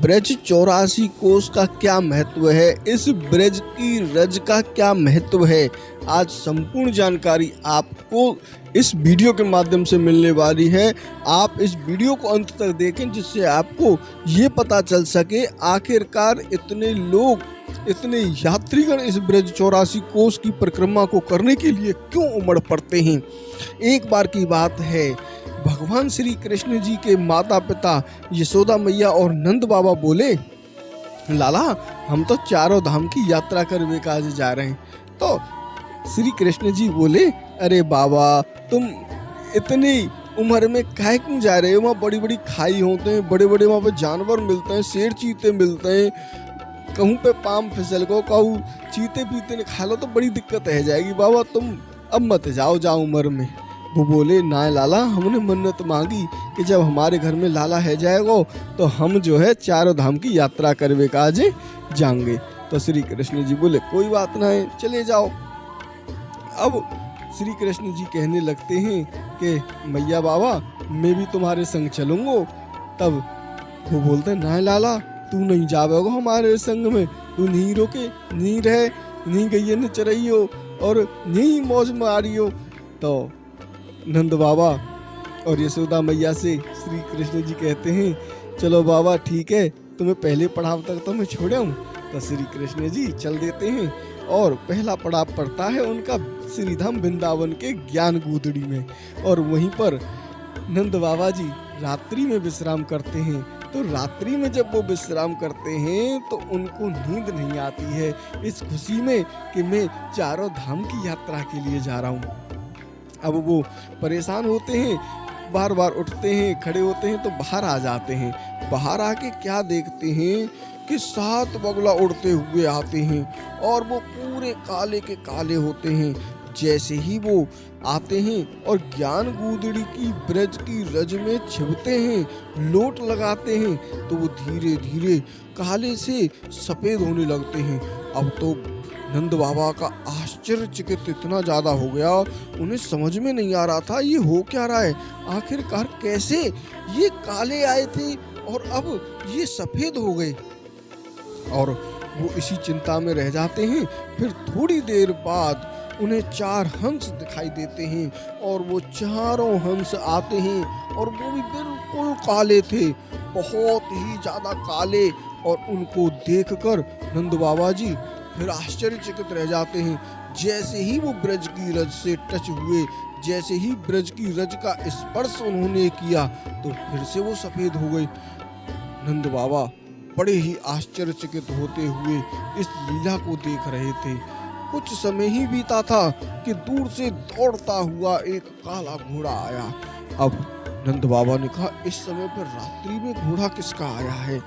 ब्रज 84 कोस का क्या महत्व है, इस ब्रज की रज का क्या महत्व है, आज संपूर्ण जानकारी आपको इस वीडियो के माध्यम से मिलने वाली है। आप इस वीडियो को अंत तक देखें जिससे आपको ये पता चल सके आखिरकार इतने लोग, इतने यात्रीगण इस ब्रज 84 कोस की परिक्रमा को करने के लिए क्यों उमड़ पड़ते हैं। एक बार की बात है, भगवान श्री कृष्ण जी के माता पिता यशोदा मैया और नंद बाबा बोले, लाला हम तो चारों धाम की यात्रा करने काज जा रहे हैं। तो श्री कृष्ण जी बोले, अरे बाबा तुम इतनी उम्र में काहे क्यों जा रहे हो, वहाँ बड़ी बड़ी खाई होते हैं, बड़े बड़े वहाँ पे जानवर मिलते हैं, शेर चीते मिलते हैं, कहूँ पे पाम फिसल को कहूँ चीते पीते ने खा लो तो बड़ी दिक्कत रह जाएगी, बाबा तुम अब मत जाओ उम्र में। वो बोले, ना लाला हमने मन्नत मांगी कि जब हमारे घर में लाला है जाएगा तो हम जो है चारों धाम की यात्रा करवे का आज जाएंगे। तो श्री कृष्ण जी बोले, कोई बात ना है, चले जाओ। अब श्री कृष्ण जी कहने लगते हैं कि मैया बाबा मैं भी तुम्हारे संग चलूंगा। तब वो बोलते, ना लाला तू नहीं जाओगे हमारे संग में, तू नहीं रोके, नहीं रहे, नहीं गई न चरइयो और नहीं मौज मारियो। तो नंद बाबा और यशोदा मैया से श्री कृष्ण जी कहते हैं, चलो बाबा ठीक है, तुम्हें पहले पड़ाव तक तो मैं छोड़ा हूँ। तो श्री कृष्ण जी चल देते हैं और पहला पड़ाव पड़ता है उनका श्रीधाम वृंदावन के ज्ञान गूदड़ी में, और वहीं पर नंद बाबा जी रात्रि में विश्राम करते हैं। तो रात्रि में जब वो विश्राम करते हैं तो उनको नींद नहीं आती है, इस खुशी में कि मैं चारों धाम की यात्रा के लिए जा रहा हूँ। अब वो परेशान होते हैं, बार बार उठते हैं, खड़े होते हैं तो बाहर आ जाते हैं। बाहर आके क्या देखते हैं कि 7 बगुला उड़ते हुए आते हैं और वो पूरे काले के काले होते हैं। जैसे ही वो आते हैं और ज्ञान गूदड़ी की ब्रज की रज में छिपते हैं, लोट लगाते हैं, तो वो धीरे धीरे काले से सफेद होने लगते हैं। अब तो नंद बाबा का आश्चर्यचकित इतना ज्यादा हो गया, उन्हें समझ में नहीं आ रहा था ये हो क्या रहा है, आखिरकार कैसे ये काले आए थे और अब ये सफेद हो गए। और वो इसी चिंता में रह जाते हैं। फिर थोड़ी देर बाद उन्हें 4 हंस दिखाई देते हैं और वो चारों हंस आते हैं और वो भी बिल्कुल काले थे, बहुत ही ज्यादा काले। और उनको देखकर नंद बाबा जी फिर आश्चर्यचकित रह जाते हैं। जैसे ही वो ब्रज की रज से टच हुए, जैसे ही ब्रज की रज का स्पर्श उन्होंने किया तो फिर से वो सफेद हो गए। नंद बाबा बड़े ही आश्चर्यचकित होते हुए इस लीला को देख रहे थे। कुछ समय ही बीता था कि दूर से दौड़ता हुआ एक काला घोड़ा आया। अब नंद बाबा ने कहा, इस समय पर रात्रि में घोड़ा किसका आया है।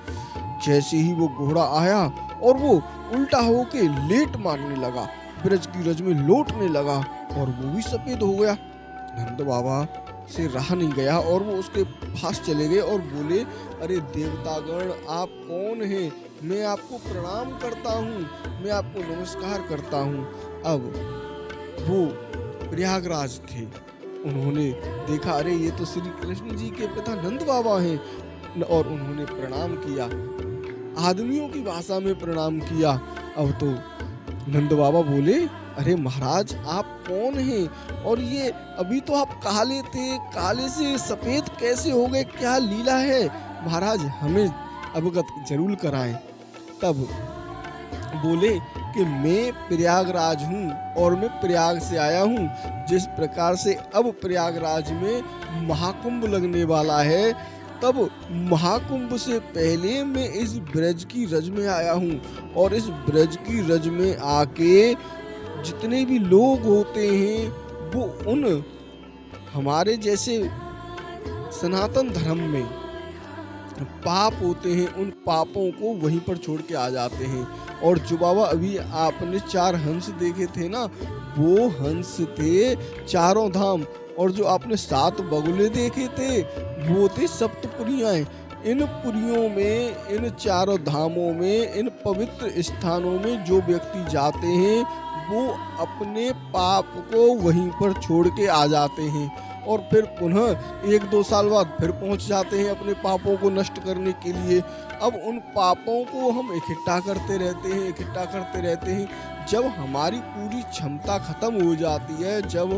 जैसे ही वो घोड़ा आया और वो उल्टा होके लेट मारने लगा, ब्रज की रज में लौटने लगा और वो भी सफेद हो गया। नंद बाबा से रहा नहीं गया और वो उसके पास चले गए और बोले, अरे देवतागण आप कौन हैं, मैं आपको प्रणाम करता हूँ, मैं आपको नमस्कार करता हूँ। अब वो प्रयागराज थे, उन्होंने देखा अरे ये तो श्री कृष्ण जी के पिता नंद बाबा हैं, और उन्होंने प्रणाम किया, आदमियों की भाषा में प्रणाम किया। अब तो नंद बाबा बोले, अरे महाराज आप कौन हैं, और ये अभी तो आप काले थे, काले से सफेद कैसे हो गए, क्या लीला है, महाराज हमें अवगत जरूर कराएं। तब बोले कि मैं प्रयागराज हूँ और मैं प्रयाग से आया हूँ। जिस प्रकार से अब प्रयागराज में महाकुंभ लगने वाला है, तब महाकुंभ से पहले मैं इस ब्रज की रज में आया हूँ, और इस ब्रज की रज में आके जितने भी लोग होते हैं वो उन हमारे जैसे सनातन धर्म में पाप होते हैं, उन पापों को वहीं पर छोड़ के आ जाते हैं। और जो बाबा अभी आपने 4 हंस देखे थे ना, वो हंस थे चारों धाम, और जो आपने 7 बगुले देखे थे वो थे सप्तपुरियाँ। इन पुरियों में, इन चारों धामों में, इन पवित्र स्थानों में जो व्यक्ति जाते हैं वो अपने पाप को वहीं पर छोड़ के आ जाते हैं। और फिर पुनः 1-2 साल बाद फिर पहुंच जाते हैं अपने पापों को नष्ट करने के लिए। अब उन पापों को हम इकट्ठा करते रहते हैं। जब हमारी पूरी क्षमता खत्म हो जाती है, जब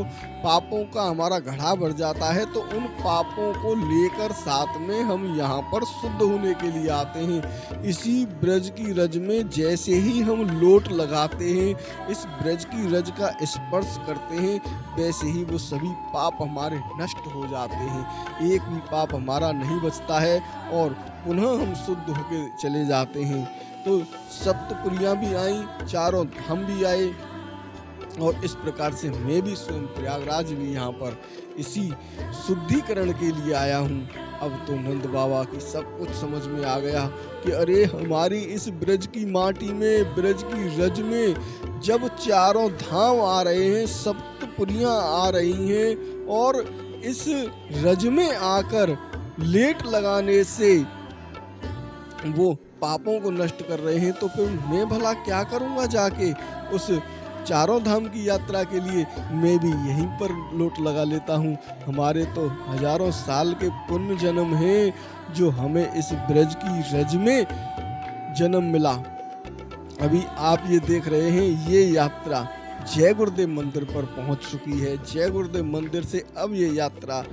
पापों का हमारा घड़ा भर जाता है, तो उन पापों को लेकर साथ में हम यहाँ पर शुद्ध होने के लिए आते हैं। इसी ब्रज की रज में जैसे ही हम लोट लगाते हैं, इस ब्रज की रज का स्पर्श करते हैं, वैसे ही वो सभी पाप हमारे नष्ट हो जाते हैं। एक भी पाप हमारा नहीं बचता है और पुनः हम शुद्ध होकर चले जाते हैं। तो सप्तपुरियाँ भी आईं, चारों धाम भी आए, और इस प्रकार से मैं भी स्वयं प्रयागराज भी यहाँ पर इसी शुद्धिकरण के लिए आया हूँ। अब तो नंद बाबा की सब कुछ समझ में आ गया कि अरे हमारी इस ब्रज की माटी में, ब्रज की रज में जब चारों धाम आ रहे हैं, सप्तपुरियाँ आ रही हैं और इस रज में आकर लेट लगाने से वो पापों को नष्ट कर रहे हैं, तो फिर मैं भला क्या करूँगा जाके उस चारों धाम की यात्रा के लिए। मैं भी यहीं पर लोट लगा लेता हूँ। हमारे तो हजारों साल के पुण्य जन्म हैं जो हमें इस ब्रज की रज में जन्म मिला। अभी आप ये देख रहे हैं, ये यात्रा जय गुरुदेव मंदिर पर पहुंच चुकी है। जय गुरुदेव मंदिर से अब ये यात्रा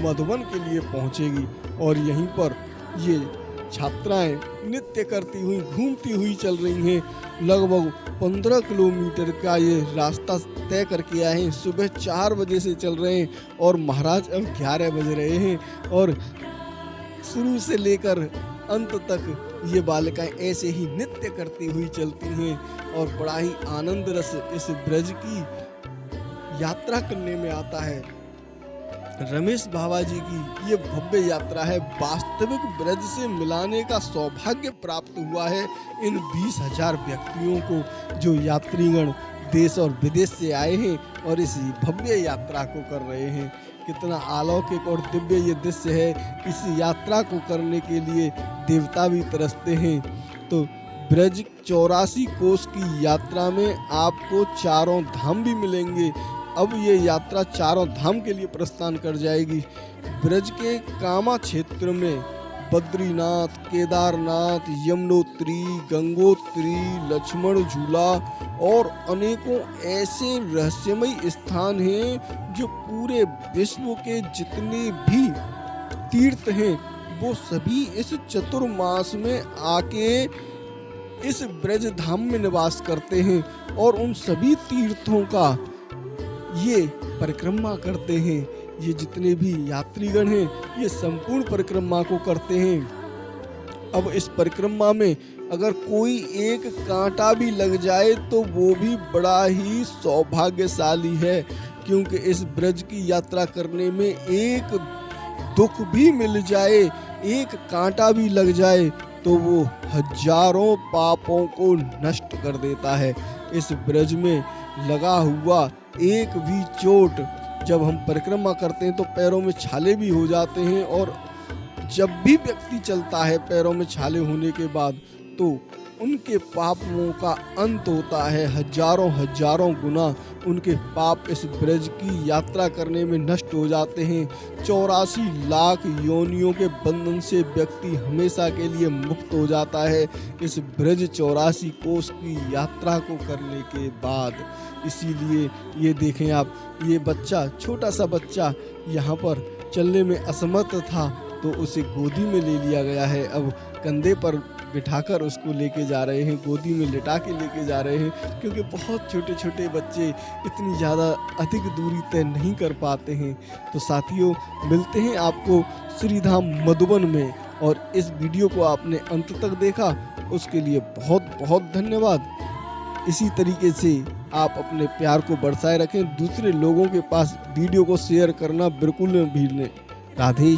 मधुबन के लिए पहुंचेगी और यहीं पर ये छात्राएं नृत्य करती हुई, घूमती हुई चल रही हैं। लगभग 15 किलोमीटर का ये रास्ता तय करके आए हैं। सुबह 4 बजे से चल रहे हैं और महाराज अब 11 बज रहे हैं और शुरू से लेकर अंत तक ये बालिकाएं ऐसे ही नृत्य करती हुई चलती हैं और बड़ा ही आनंद रस इस ब्रज की यात्रा करने में आता है। रमेश बाबा जी की ये भव्य यात्रा है। वास्तविक ब्रज से मिलाने का सौभाग्य प्राप्त हुआ है इन 20,000 व्यक्तियों को, जो यात्रीगण देश और विदेश से आए हैं और इस भव्य यात्रा को कर रहे हैं। कितना अलौकिक और दिव्य ये दृश्य है। इस यात्रा को करने के लिए देवता भी तरसते हैं। तो ब्रज 84 कोस की यात्रा में आपको चारों धाम भी मिलेंगे। अब ये यात्रा चारों धाम के लिए प्रस्थान कर जाएगी। ब्रज के कामा क्षेत्र में बद्रीनाथ, केदारनाथ, यमुनोत्री, गंगोत्री, लक्ष्मण झूला और अनेकों ऐसे रहस्यमयी स्थान हैं जो पूरे विश्व के जितने भी तीर्थ हैं वो सभी इस चतुर्मास में आके इस ब्रज धाम में निवास करते हैं और उन सभी तीर्थों का ये परिक्रमा करते हैं। ये जितने भी यात्रीगण हैं ये संपूर्ण परिक्रमा को करते हैं। अब इस परिक्रमा में अगर कोई एक कांटा भी लग जाए तो वो भी बड़ा ही सौभाग्यशाली है, क्योंकि इस ब्रज की यात्रा करने में एक दुख भी मिल जाए, एक कांटा भी लग जाए तो वो हजारों पापों को नष्ट कर देता है। इस ब्रज में लगा हुआ एक भी चोट, जब हम परिक्रमा करते हैं तो पैरों में छाले भी हो जाते हैं, और जब भी व्यक्ति चलता है पैरों में छाले होने के बाद तो उनके पापों का अंत होता है। हजारों हजारों गुना उनके पाप इस ब्रज की यात्रा करने में नष्ट हो जाते हैं। 84 लाख योनियों के बंधन से व्यक्ति हमेशा के लिए मुक्त हो जाता है इस ब्रज 84 कोस की यात्रा को करने के बाद। इसीलिए ये देखें आप, ये बच्चा, छोटा सा बच्चा यहाँ पर चलने में असमर्थ था तो उसे गोदी में ले लिया गया है। अब कंधे पर बिठाकर उसको लेके जा रहे हैं, गोदी में लिटा के लेके जा रहे हैं, क्योंकि बहुत छोटे छोटे बच्चे इतनी ज़्यादा अधिक दूरी तय नहीं कर पाते हैं। तो साथियों, मिलते हैं आपको श्रीधाम मधुबन में, और इस वीडियो को आपने अंत तक देखा उसके लिए बहुत बहुत धन्यवाद। इसी तरीके से आप अपने प्यार को बरसाए रखें, दूसरे लोगों के पास वीडियो को शेयर करना बिल्कुल न भूलें। राधे।